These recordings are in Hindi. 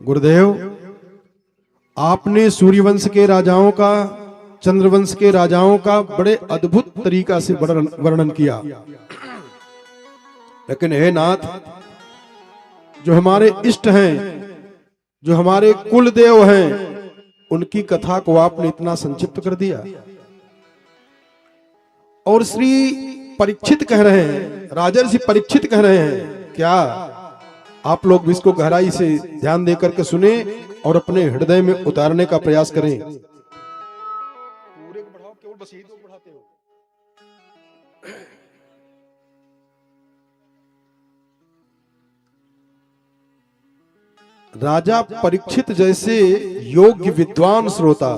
गुरुदेव, आपने सूर्यवंश के राजाओं का, चंद्रवंश के राजाओं का बड़े अद्भुत तरीका से वर्णन किया, लेकिन हे नाथ, जो हमारे इष्ट हैं, जो हमारे कुल देव हैं, उनकी कथा को आपने इतना संक्षिप्त कर दिया। और श्री परीक्षित कह रहे हैं, राजर्षि परीक्षित कह रहे हैं, क्या आप लोग भी इसको गहराई से ध्यान देकर के सुने और अपने हृदय में उतारने का प्रयास करें। पूरे को बढ़ाओ, केवल बस यही दो बढ़ाते हो। राजा परीक्षित जैसे योग्य विद्वान श्रोता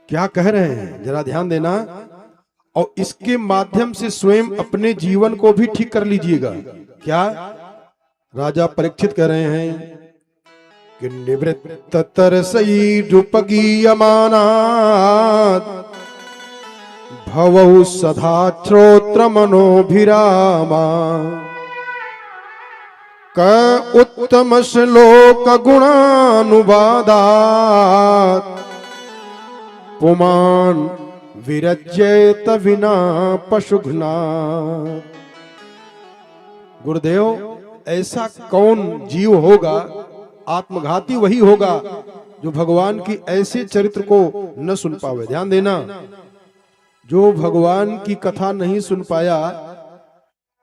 क्या कह रहे हैं, जरा ध्यान देना, और इसके माध्यम से स्वयं अपने जीवन को भी ठीक कर लीजिएगा। क्या राजा परीक्षित कह रहे हैं कि निवृत्त तरसई रूपगीयमानात् भवौ सदा श्रोत्र मनोभिरामा क उत्तम श्लोक गुणानुवादात् पुमान विरज्येत विना पशुघ्ना। गुरुदेव, ऐसा कौन जीव होगा, आत्मघाती वही होगा जो भगवान की ऐसे चरित्र को न सुन पावे। ध्यान देना, जो भगवान की कथा नहीं सुन पाया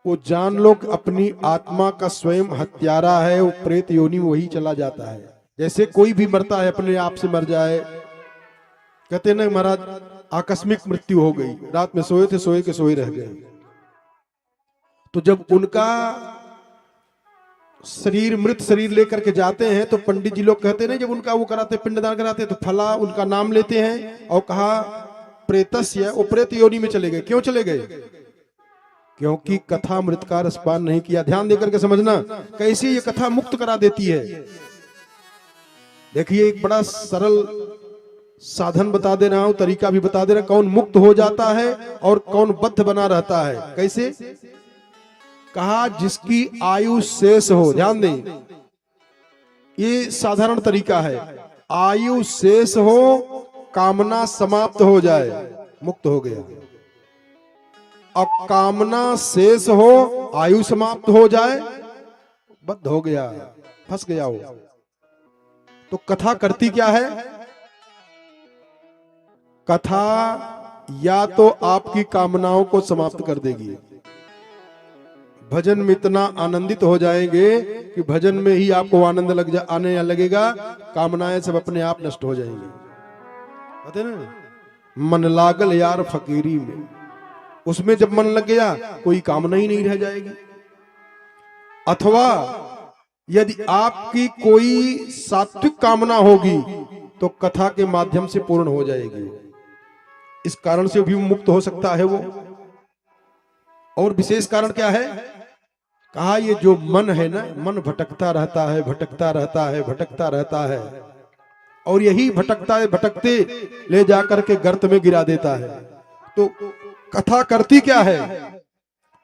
वो जान लो कि अपनी आत्मा का स्वयं हत्यारा है, वो प्रेत योनि में वही चला जाता है। जैसे कोई भी मरता है अपने आप से मर जाए, कहते ना महाराज आकस्मिक मृत्यु हो गई, रात में सोए थे, सोए के सोए रह गए। तो जब उनका शरीर, मृत शरीर लेकर के जाते हैं तो पंडित जी लोग कहते हैं, जब उनका वो कराते, पिंडदान कराते, तो फला उनका नाम लेते हैं और कहा प्रेतस्य, वो प्रेत योनि में चले गए। क्यों चले गए? क्योंकि कथा मृत का रसपान नहीं किया। ध्यान देकर के समझना, कैसे ये कथा मुक्त करा देती है। देखिए, एक बड़ा सरल साधन बता दे रहा हूं, तरीका भी बता दे रहा, कौन मुक्त हो जाता है और कौन बद्ध बना रहता है। कैसे? कहा जिसकी आयु शेष हो। ध्यान दें, ये साधारण तरीका है। आयु शेष हो, कामना समाप्त हो जाए, मुक्त हो गया। और कामना शेष हो, आयु समाप्त हो जाए, बद्ध हो गया, फंस गया हो। तो कथा करती क्या है? कथा या तो आपकी कामनाओं को समाप्त कर देगी, भजन में इतना आनंदित हो जाएंगे कि भजन में ही आपको आनंद आने लगेगा, कामनाएं सब अपने आप नष्ट हो जाएंगी। कहते ना, मन लागल यार फकीरी में, उसमें जब मन लग गया कोई कामना ही नहीं रह जाएगी। अथवा यदि आपकी कोई सात्विक कामना होगी तो कथा के माध्यम से पूर्ण हो जाएगी। इस कारण से भी मुक्त हो सकता है वो। और विशेष कारण क्या है? कहा ये जो मन है ना, मन भटकता रहता है, भटकता रहता है, भटकता रहता है, और यही भटकता है, भटकते ले जाकर के गर्त में गिरा देता है। तो कथा करती क्या है?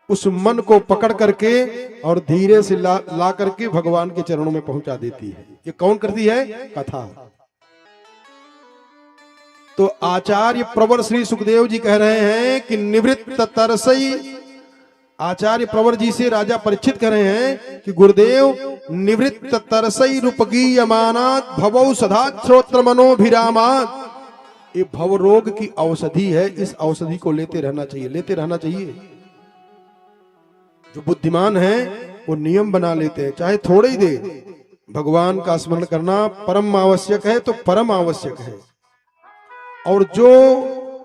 उस मन को पकड़ करके और धीरे से ला करके भगवान के चरणों में पहुंचा देती है। ये कौन करती है? कथा। तो आचार्य प्रवर श्री सुखदेव जी कह रहे हैं कि निवृत्त तरसई, आचार्य प्रवर जी से राजा परीक्षित कह रहे हैं कि गुरुदेव, निवृत्त तरसई रूपगीयमानात् भवौ सदा श्रोत्र मनोभिरामात्, ये भव रोग की औषधि है। इस औषधि को लेते रहना चाहिए, लेते रहना चाहिए। जो बुद्धिमान है वो नियम बना लेते हैं, चाहे थोड़े ही दे। भगवान का स्मरण करना परम आवश्यक है तो परम आवश्यक है। और जो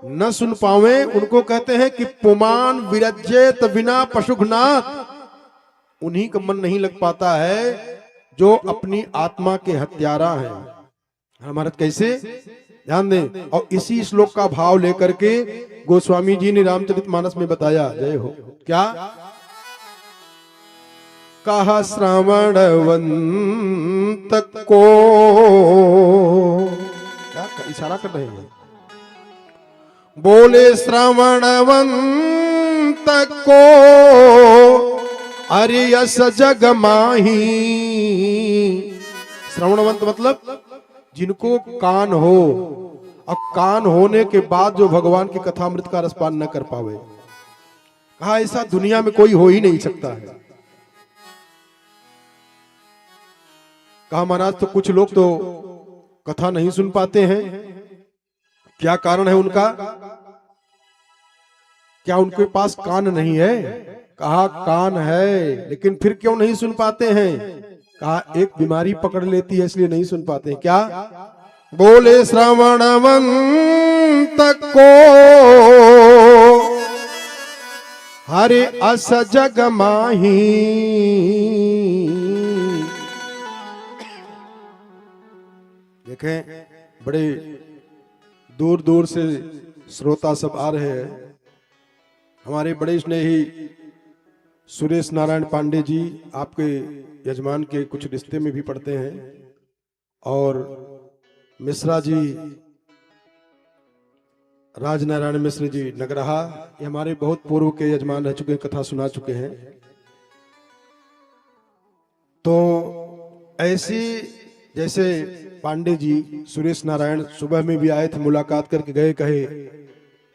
न सुन पावे उनको कहते हैं कि पुमान विरज्येत विना पशुघ्नात्, उन्हीं का मन नहीं लग पाता है जो अपनी आत्मा के हत्यारा हैं। हमारा कैसे? ध्यान दें। और इसी श्लोक का भाव लेकर के गोस्वामी जी ने रामचरितमानस में बताया। जय हो। क्या कहा? श्रावणवंत को, क्या इशारा कर रहे हैं? बोले श्रावणवंत को अरियस जग माही श्रवणवंत मतलब जिनको कान हो, और कान होने के बाद जो भगवान की कथामृत का रसपान न कर पावे, कहा ऐसा दुनिया में कोई हो ही नहीं सकता है। कहा महाराज तो कुछ लोग तो कथा नहीं सुन पाते हैं, क्या कारण है उनका? क्या उनके पास कान नहीं है? कहा कान है, लेकिन फिर क्यों नहीं सुन पाते हैं? कहा एक बीमारी पकड़ लेती है इसलिए नहीं सुन पाते हैं। क्या? बोले श्रवणवंत को हरे अस जग माही। देखें बड़े दूर दूर से श्रोता सब आ रहे हैं। हमारे बड़े स्नेही सुरेश नारायण पांडे जी आपके यजमान के कुछ रिश्ते में भी पढ़ते हैं, और मिश्रा जी, राजनारायण मिश्र जी नगरहा, ये हमारे बहुत पूर्व के यजमान रह चुके हैं, कथा सुना चुके हैं। तो ऐसे जैसे पांडे जी सुरेश नारायण सुबह में भी आए थे, मुलाकात करके गए, कहे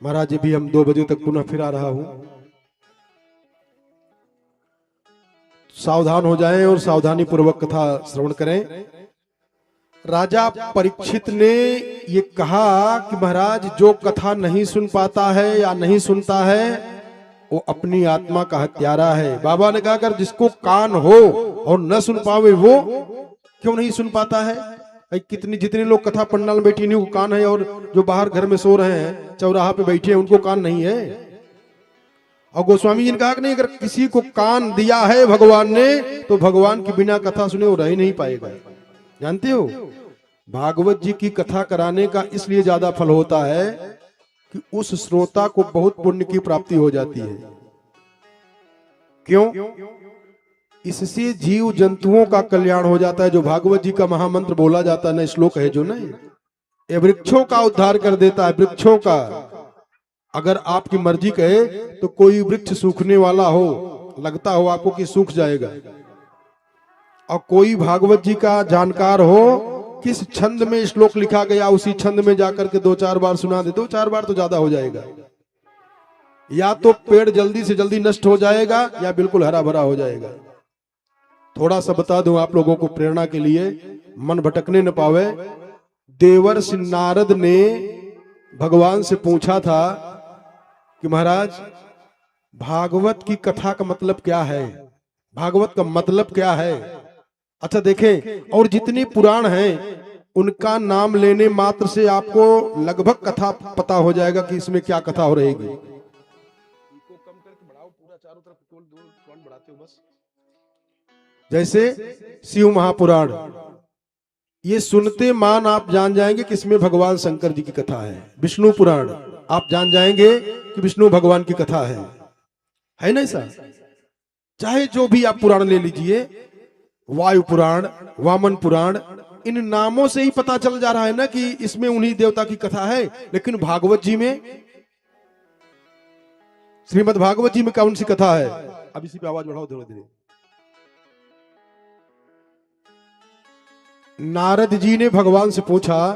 महाराज जी भी हम 2 बजे तक पुनः फिर आ रहा हूं, सावधान हो जाएं और सावधानी पूर्वक कथा श्रवण करें। राजा परीक्षित ने ये कहा कि महाराज जो कथा नहीं सुन पाता है या नहीं सुनता है वो अपनी आत्मा का हत्यारा है। बाबा ने कहा अगर जिसको कान हो और न सुन पावे वो क्यों नहीं सुन पाता है? कितनी जितने लोग कथा पंडाल में बैठे इन्हीं को कान है, और जो बाहर घर में सो रहे हैं चौराहा पे बैठे हैं उनको कान नहीं है। और गोस्वामी जी ने कहा कि नहीं, अगर किसी को कान दिया है भगवान ने तो भगवान की बिना कथा सुने वो रह ही नहीं पाएगा। जानते हो भागवत जी की कथा कराने का इसलिए ज्यादा फल होता है कि उस श्रोता को बहुत पुण्य की प्राप्ति हो जाती है। क्यों? इससे जीव जंतुओं का कल्याण हो जाता है। जो भागवत जी का महामंत्र बोला जाता है ना, श्लोक है जो ना, ये वृक्षों का उद्धार कर देता है, वृक्षों का। अगर आपकी मर्जी कहे तो कोई वृक्ष सूखने वाला हो, लगता हो आपको कि सूख जाएगा, और कोई भागवत जी का जानकार हो, किस छंद में श्लोक लिखा गया उसी छंद में जाकर के 2-4 बार सुना दे, 2-4 बार तो ज्यादा हो जाएगा, या तो पेड़ जल्दी से जल्दी नष्ट हो जाएगा या बिल्कुल हरा भरा हो जाएगा। थोड़ा सा बता दूं आप लोगों को प्रेरणा के लिए, मन भटकने न पावे। देवर्षि नारद ने भगवान से पूछा था कि महाराज भागवत की कथा का मतलब क्या है, भागवत का मतलब क्या है? अच्छा देखें, और जितने पुराण हैं उनका नाम लेने मात्र से आपको लगभग कथा पता हो जाएगा कि इसमें क्या कथा हो रहेगी। जैसे शिव महापुराण, ये सुनते मान आप जान जाएंगे कि इसमें भगवान शंकर जी की कथा है। विष्णु पुराण आप जान जाएंगे कि विष्णु भगवान की कथा है ना ऐसा? चाहे जो भी आप पुराण ले लीजिए, वायु पुराण, वामन पुराण, इन नामों से ही पता चल जा रहा है ना कि इसमें उन्हीं देवता की कथा है। लेकिन भागवत जी में, श्रीमद् भागवत जी में कौन सी कथा है? अब इसी पे आवाज बढ़ाओ धीरे धीरे। नारद जी ने भगवान से पूछा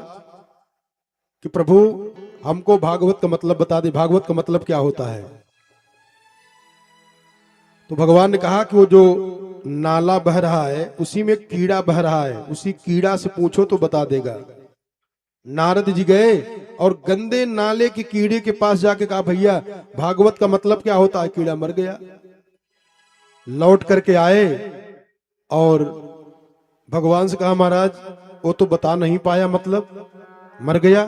कि प्रभु हमको भागवत का मतलब बता दे, भागवत का मतलब क्या होता है? तो भगवान ने कहा कि वो जो नाला बह रहा है उसी में कीड़ा बह रहा है, उसी कीड़ा से पूछो तो बता देगा। नारद जी गए और गंदे नाले के कीड़े के पास जाके कहा भैया भागवत का मतलब क्या होता है? कीड़ा मर गया। लौट करके आए और भगवान से कहा महाराज वो तो बता नहीं पाया, मतलब मर गया।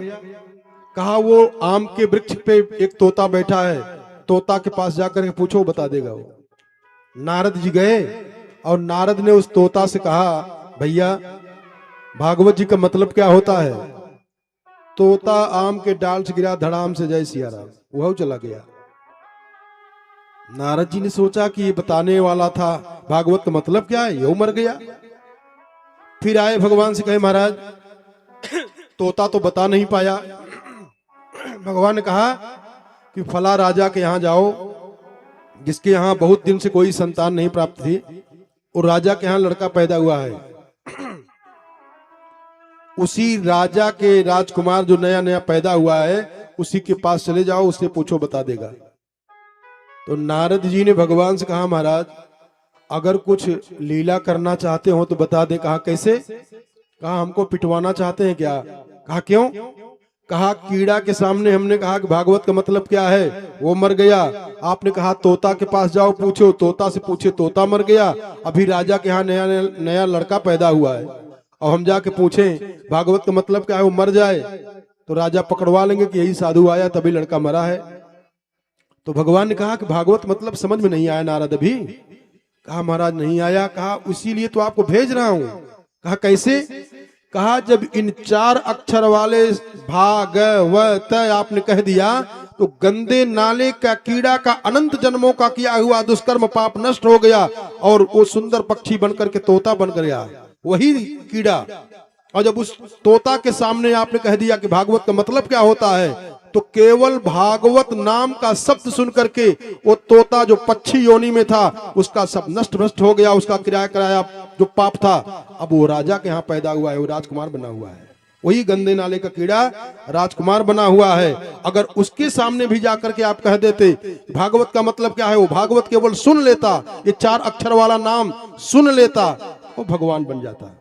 कहा वो आम के वृक्ष पे एक तोता बैठा है, तोता के पास जाकर के पूछो बता देगा वो। नारद जी गए और नारद ने उस तोता से कहा भैया भागवत जी का मतलब क्या होता है? तोता आम के डाल से गिरा, धड़ाम से जय सिया राम, वह चला गया। नारद जी ने सोचा कि ये बताने वाला था भागवत का मतलब क्या है, यो मर गया। फिर आए भगवान से कहे महाराज तोता तो बता नहीं पाया। भगवान ने कहा कि फला राजा के यहाँ जाओ जिसके यहाँ बहुत दिन से कोई संतान नहीं प्राप्त थी, और राजा के यहाँ लड़का पैदा हुआ है। उसी राजा के राजकुमार जो नया नया पैदा हुआ है उसी के पास चले जाओ, उससे पूछो, बता देगा। तो नारद जी ने भगवान से कहा, महाराज अगर कुछ लीला करना चाहते हो तो बता दे। कहा कैसे? कहा हमको पिटवाना चाहते हैं क्या? कहा क्यों? कहा कीड़ा के सामने हमने कहा कि भागवत का मतलब क्या है, वो मर गया। आपने कहा तोता के पास जाओ पूछो, तोता से पूछे, तोता मर गया। अभी राजा के यहाँ नया नया लड़का पैदा हुआ है और हम जाके पूछें भागवत का मतलब क्या है, वो मर जाए तो राजा पकड़वा लेंगे कि यही साधु आया तभी लड़का मरा है। तो भगवान ने कहा कि भागवत मतलब समझ में नहीं आया नारद अभी। कहा महाराज नहीं आया। कहा इसीलिए तो आपको भेज रहा हूं। कहा कैसे? कहा जब इन 4 अक्षर वाले भागवत आपने कह दिया तो गंदे नाले का कीड़ा का अनंत जन्मों का किया हुआ दुष्कर्म पाप नष्ट हो गया और वो सुंदर पक्षी बनकर के तोता बन गया, वही कीड़ा। और जब उस तोता के सामने आपने कह दिया कि भागवत का मतलब क्या होता है, तो केवल भागवत नाम का शब्द सुन करके वो तोता जो पक्षी योनि में था उसका सब नष्ट भ्रष्ट हो गया, उसका किराया कराया जो पाप था अब वो राजा के यहाँ पैदा हुआ है, वो राजकुमार बना हुआ है। वही गंदे नाले का कीड़ा राजकुमार बना हुआ है। अगर उसके सामने भी जाकर के आप कह देते भागवत का मतलब क्या है, वो भागवत केवल सुन लेता, ये 4 अक्षर वाला नाम सुन लेता, वो भगवान बन जाता।